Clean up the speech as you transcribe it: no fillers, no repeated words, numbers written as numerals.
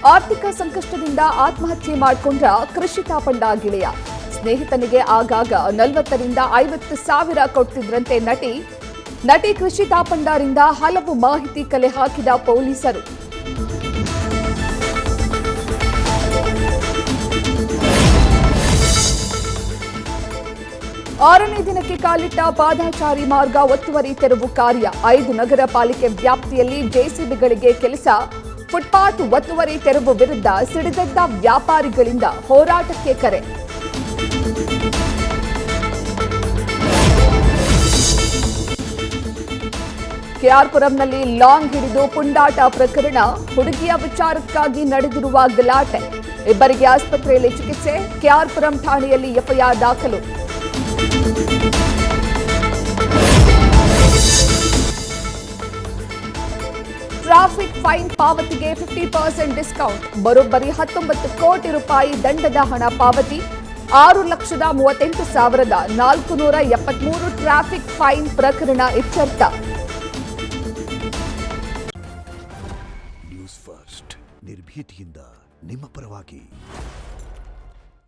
ಆರ್ಥಿಕ ಸಂಕಷ್ಟದಿಂದ ಆತ್ಮಹತ್ಯೆ ಮಾಡಿಕೊಂಡ ಕೃಷಿ ತಾಪಂಡ ಗೆಳೆಯ. ಸ್ನೇಹಿತನಿಗೆ ಆಗಾಗ 40 ರಿಂದ 50 ಸಾವಿರ ಕೊಡ್ತಿದ್ರಂತೆ ನಟಿ ಕೃಷಿ ತಾಪಂಡರಿಂದ ಹಲವು ಮಾಹಿತಿ ಕಲೆ ಹಾಕಿದ ಪೊಲೀಸರು. ಆರನೇ ದಿನಕ್ಕೆ ಕಾಲಿಟ್ಟ ಪಾದಚಾರಿ ಮಾರ್ಗ ಒತ್ತುವರಿ ತೆರವು ಕಾರ್ಯ. 5 ನಗರ ಪಾಲಿಕೆ ವ್ಯಾಪ್ತಿಯಲ್ಲಿ ಜೆಸಿಬಿಗಳಿಗೆ ಕೆಲಸ. ಫುಟ್ಪಾತ್ ಒತ್ತುವರಿ ತೆರವು ವಿರುದ್ಧ ಸಿಡಿದೆದ್ದ ವ್ಯಾಪಾರಿಗಳಿಂದ ಹೋರಾಟಕ್ಕೆ ಕರೆ. ಕೆಆರ್ಪುರಂನಲ್ಲಿ ಲಾಂಗ್ ಹಿಡಿದು ಪುಂಡಾಟ ಪ್ರಕರಣ. ಹುಡುಗಿಯ ವಿಚಾರಕ್ಕಾಗಿ ನಡೆದಿರುವ ಗಲಾಟೆ. ಇಬ್ಬರಿಗೆ ಆಸ್ಪತ್ರೆಯಲ್ಲಿ ಚಿಕಿತ್ಸೆ. ಕೆಆರ್ಪುರಂ ಠಾಣೆಯಲ್ಲಿ ಎಫ್ಐಆರ್ ದಾಖಲು. ಟ್ರಾಫಿಕ್ ಫೈನ್ ಪಾವತಿಗೆ 50% ಡಿಸ್ಕೌಂಟ್. ಬರೋಬ್ಬರಿ 19 ಕೋಟಿ ರೂಪಾಯಿ ದಂಡದ ಹಣ ಪಾವತಿ. 6,38,473 ಟ್ರಾಫಿಕ್ ಫೈನ್ ಪ್ರಕರಣ ಇತ್ಯರ್ಥ. ನ್ಯೂಸ್ ಫಸ್ಟ್ ನಿರ್ಭೀತಿಯಿಂದ ನಿಮ್ಮ ಪರವಾಗಿ.